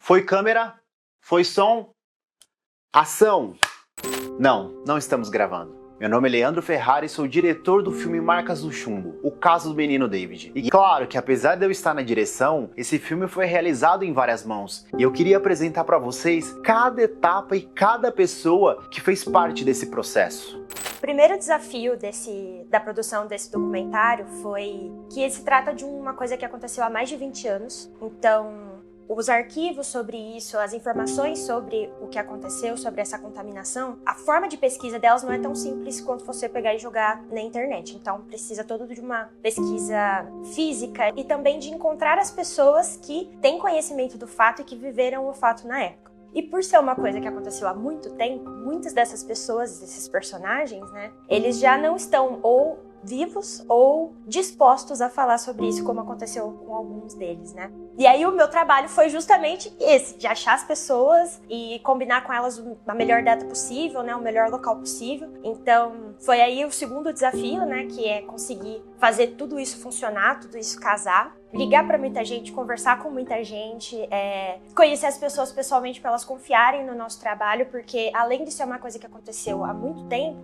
Foi câmera? Foi som? Ação! Não estamos gravando. Meu nome é Leandro Ferrari e sou o diretor do filme Marcas do Chumbo, o caso do menino David. E claro que apesar de eu estar na direção, esse filme foi realizado em várias mãos. E eu queria apresentar para vocês cada etapa e cada pessoa que fez parte desse processo. O primeiro desafio da produção desse documentário foi que se trata de uma coisa que aconteceu há mais de 20 anos. Então, os arquivos sobre isso, as informações sobre o que aconteceu, sobre essa contaminação, a forma de pesquisa delas não é tão simples quanto você pegar e jogar na internet. Então, precisa todo de uma pesquisa física e também de encontrar as pessoas que têm conhecimento do fato e que viveram o fato na época. E por ser uma coisa que aconteceu há muito tempo, muitas dessas pessoas, desses personagens, né, eles já não estão ou vivos ou dispostos a falar sobre isso, como aconteceu com alguns deles, né? E aí o meu trabalho foi justamente esse, de achar as pessoas e combinar com elas a melhor data possível, né, o melhor local possível. Então, foi aí o segundo desafio, né, que é conseguir fazer tudo isso funcionar, tudo isso casar. Ligar para muita gente, conversar com muita gente, conhecer as pessoas pessoalmente para elas confiarem no nosso trabalho, porque além de ser uma coisa que aconteceu há muito tempo,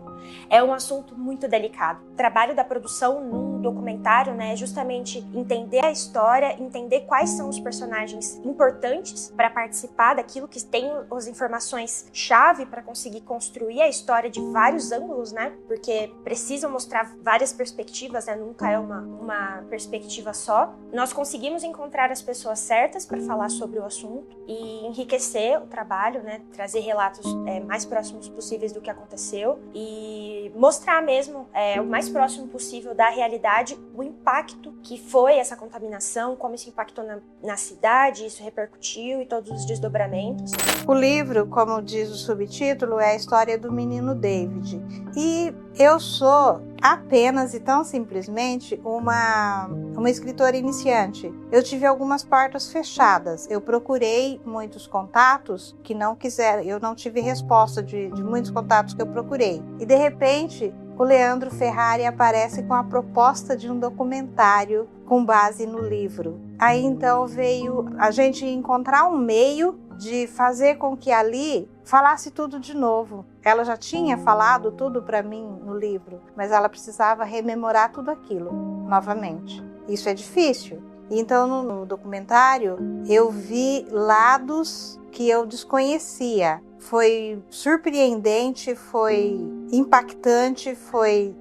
é um assunto muito delicado. O trabalho da produção num documentário, né, é justamente entender a história, entender quais são os personagens importantes para participar daquilo, que tem as informações-chave para conseguir construir a história de vários ângulos, né, porque precisam mostrar várias perspectivas, né, nunca é uma perspectiva só. Nós conseguimos encontrar as pessoas certas para falar sobre o assunto e enriquecer o trabalho, né? Trazer relatos mais próximos possíveis do que aconteceu e mostrar mesmo o mais próximo possível da realidade o impacto que foi essa contaminação, como isso impactou na cidade, isso repercutiu e todos os desdobramentos. O livro, como diz o subtítulo, é a história do menino David. E eu sou apenas e tão simplesmente uma escritora iniciante. Eu tive algumas portas fechadas. Eu procurei muitos contatos que não quiseram. Eu não tive resposta de muitos contatos que eu procurei. E de repente, o Leandro Ferrari aparece com a proposta de um documentário com base no livro. Aí então veio a gente encontrar um meio de fazer com que ali falasse tudo de novo. Ela já tinha falado tudo para mim no livro, mas ela precisava rememorar tudo aquilo novamente. Isso é difícil. Então no documentário eu vi lados que eu desconhecia. Foi surpreendente, foi impactante, foi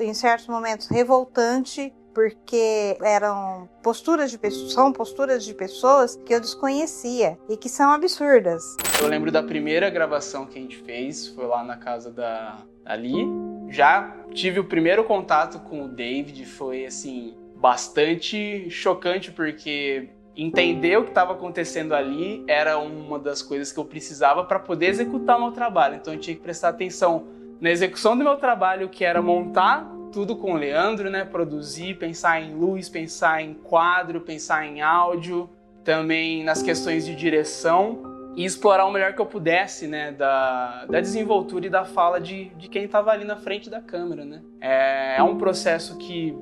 em certos momentos revoltante, porque são posturas de pessoas que eu desconhecia e que são absurdas. Eu lembro da primeira gravação que a gente fez, foi lá na casa da Ali. Já tive o primeiro contato com o David, foi assim, bastante chocante, porque entender o que estava acontecendo ali era uma das coisas que eu precisava para poder executar o meu trabalho. Então eu tinha que prestar atenção na execução do meu trabalho, que era montar tudo com o Leandro, né? Produzir, pensar em luz, pensar em quadro, pensar em áudio, também nas questões de direção e explorar o melhor que eu pudesse, né? Da desenvoltura e da fala de quem estava ali na frente da câmera, né? É um processo que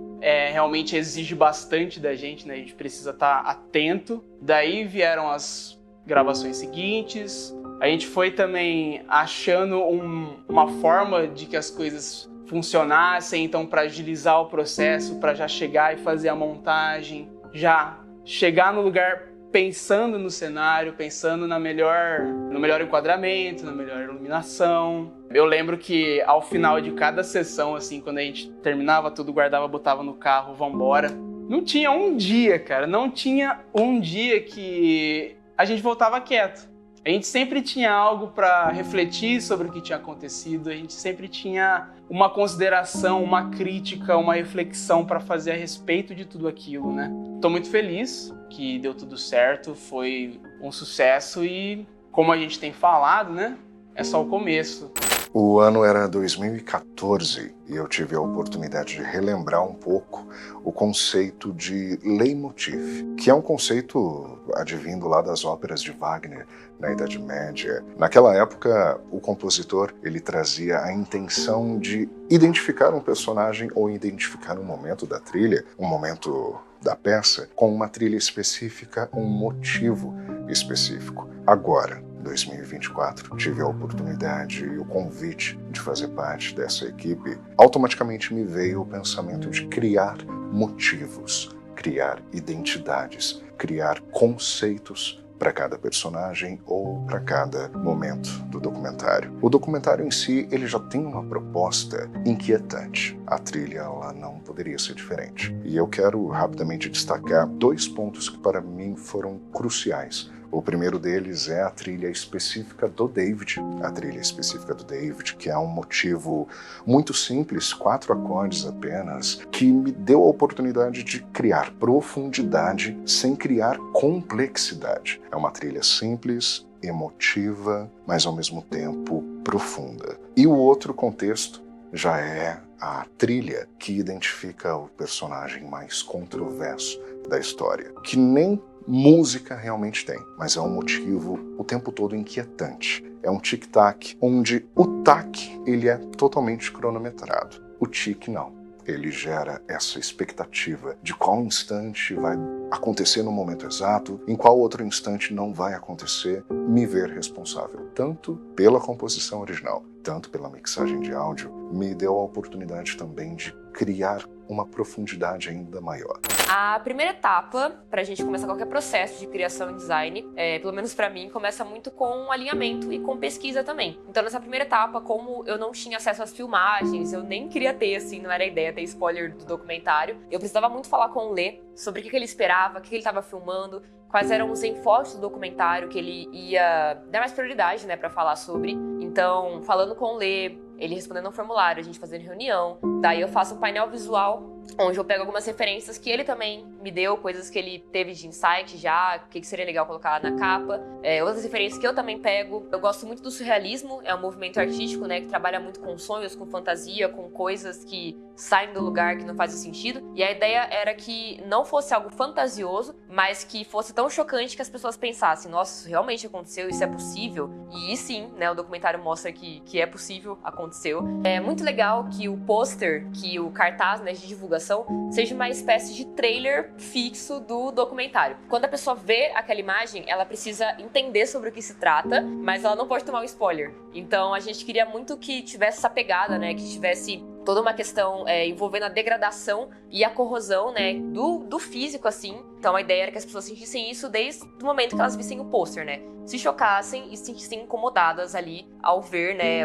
realmente exige bastante da gente, né? A gente precisa estar atento. Daí vieram as gravações seguintes. A gente foi também achando uma forma de que as coisas funcionassem, então para agilizar o processo, para já chegar e fazer a montagem, já chegar no lugar pensando no cenário, pensando no melhor enquadramento, na melhor iluminação. Eu lembro que ao final de cada sessão, assim, quando a gente terminava tudo, guardava, botava no carro, vambora. Não tinha um dia, cara, não tinha um dia que a gente voltava quieto. A gente sempre tinha algo para refletir sobre o que tinha acontecido, a gente sempre tinha uma consideração, uma crítica, uma reflexão para fazer a respeito de tudo aquilo, né? Tô muito feliz que deu tudo certo, foi um sucesso e, como a gente tem falado, né? É só o começo. O ano era 2014 e eu tive a oportunidade de relembrar um pouco o conceito de leitmotiv, que é um conceito advindo lá das óperas de Wagner na Idade Média. Naquela época, o compositor ele trazia a intenção de identificar um personagem ou identificar um momento da trilha, um momento da peça, com uma trilha específica, um motivo específico. Agora, em 2024, tive a oportunidade e o convite de fazer parte dessa equipe. Automaticamente me veio o pensamento de criar motivos, criar identidades, criar conceitos para cada personagem ou para cada momento do documentário. O documentário em si, ele já tem uma proposta inquietante. A trilha, ela não poderia ser diferente. E eu quero rapidamente destacar 2 pontos que para mim foram cruciais. O primeiro deles é a trilha específica do David. A trilha específica do David, que é um motivo muito simples, 4 acordes apenas, que me deu a oportunidade de criar profundidade sem criar complexidade. É uma trilha simples, emotiva, mas ao mesmo tempo profunda. E o outro contexto já é a trilha que identifica o personagem mais controverso da história, que nem música realmente tem, mas é um motivo o tempo todo inquietante. É um tic-tac, onde o tac ele é totalmente cronometrado. O tic não. Ele gera essa expectativa de qual instante vai acontecer no momento exato, em qual outro instante não vai acontecer, me ver responsável tanto pela composição original, tanto pela mixagem de áudio, me deu a oportunidade também de criar uma profundidade ainda maior. A primeira etapa para a gente começar qualquer processo de criação e design, pelo menos para mim, começa muito com alinhamento e com pesquisa também. Então nessa primeira etapa, como eu não tinha acesso às filmagens, eu nem queria ter, assim, não era a ideia ter spoiler do documentário, eu precisava muito falar com o Lê sobre o que ele esperava, o que ele estava filmando, quais eram os enfoques do documentário que ele ia dar mais prioridade, né, para falar sobre. Então, falando com o Lê, ele respondendo um formulário, a gente fazendo reunião, daí eu faço um painel visual onde eu pego algumas referências que ele também me deu, coisas que ele teve de insight já, o que seria legal colocar na capa, outras referências que eu também pego. Eu gosto muito do surrealismo, é um movimento artístico, né, que trabalha muito com sonhos, com fantasia, com coisas que saem do lugar, que não fazem sentido, e a ideia era que não fosse algo fantasioso, mas que fosse tão chocante que as pessoas pensassem, nossa, isso realmente aconteceu, isso é possível, e sim, né, o documentário mostra que é possível, aconteceu. É muito legal que o pôster, que o cartaz, né, de divulgação, seja uma espécie de trailer fixo do documentário. Quando a pessoa vê aquela imagem, ela precisa entender sobre o que se trata, mas ela não pode tomar um spoiler. Então a gente queria muito que tivesse essa pegada, né, que tivesse toda uma questão envolvendo a degradação e a corrosão, né, do físico, assim. Então a ideia era que as pessoas sentissem isso desde o momento que elas vissem o pôster, né, se chocassem e se sentissem incomodadas ali ao ver, né,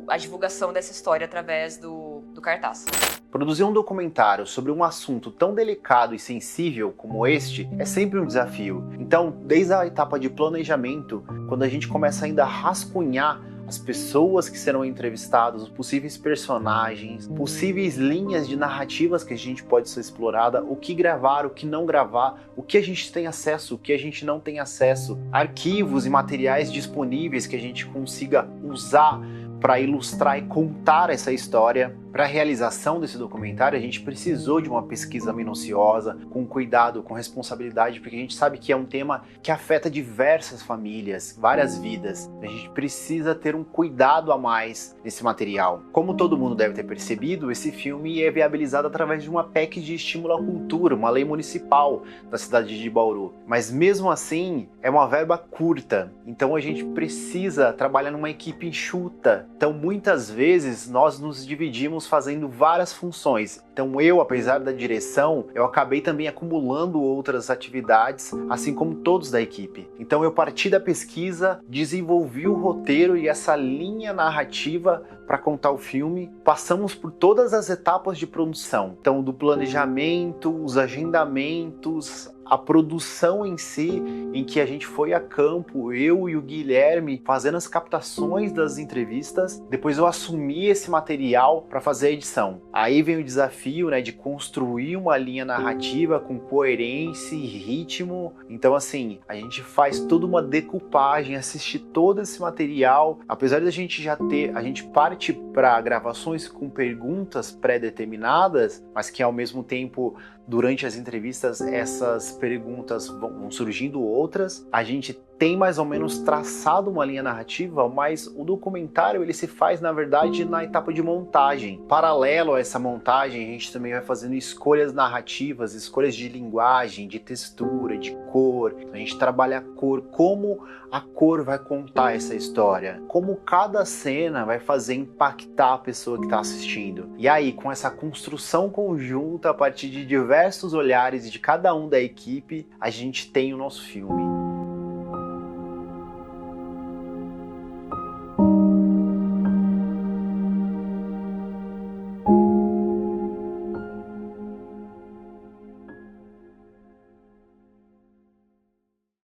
a divulgação dessa história através do cartaz. Produzir um documentário sobre um assunto tão delicado e sensível como este é sempre um desafio. Então, desde a etapa de planejamento, quando a gente começa ainda a rascunhar as pessoas que serão entrevistadas, os possíveis personagens, possíveis linhas de narrativas que a gente pode ser explorada, o que gravar, o que não gravar, o que a gente tem acesso, o que a gente não tem acesso, arquivos e materiais disponíveis que a gente consiga usar para ilustrar e contar essa história. Para a realização desse documentário, a gente precisou de uma pesquisa minuciosa, com cuidado, com responsabilidade, porque a gente sabe que é um tema que afeta diversas famílias, várias vidas. A gente precisa ter um cuidado a mais nesse material. Como todo mundo deve ter percebido, esse filme é viabilizado através de uma PEC de estímulo à cultura, uma lei municipal da cidade de Bauru. Mas mesmo assim, é uma verba curta, então a gente precisa trabalhar numa equipe enxuta. Então muitas vezes nós nos dividimos fazendo várias funções. Então eu, apesar da direção, eu acabei também acumulando outras atividades, assim como todos da equipe. Então eu parti da pesquisa, desenvolvi o roteiro e essa linha narrativa para contar o filme. Passamos por todas as etapas de produção. Então do planejamento, os agendamentos, a produção em si, em que a gente foi a campo, eu e o Guilherme, fazendo as captações das entrevistas. Depois eu assumi esse material para fazer a edição. Aí vem o desafio, né, de construir uma linha narrativa com coerência e ritmo. Então, assim, a gente faz toda uma decupagem, assistir todo esse material. Apesar de a gente já ter, a gente parte para gravações com perguntas pré-determinadas, mas que ao mesmo tempo, durante as entrevistas, essas perguntas vão surgindo outras. A gente tem mais ou menos traçado uma linha narrativa, mas o documentário ele se faz, na verdade, na etapa de montagem. Paralelo a essa montagem, a gente também vai fazendo escolhas narrativas, escolhas de linguagem, de textura, de cor. A gente trabalha a cor, como a cor vai contar essa história, como cada cena vai fazer impactar a pessoa que está assistindo. E aí, com essa construção conjunta, a partir de diversos olhares de cada um da equipe, a gente tem o nosso filme.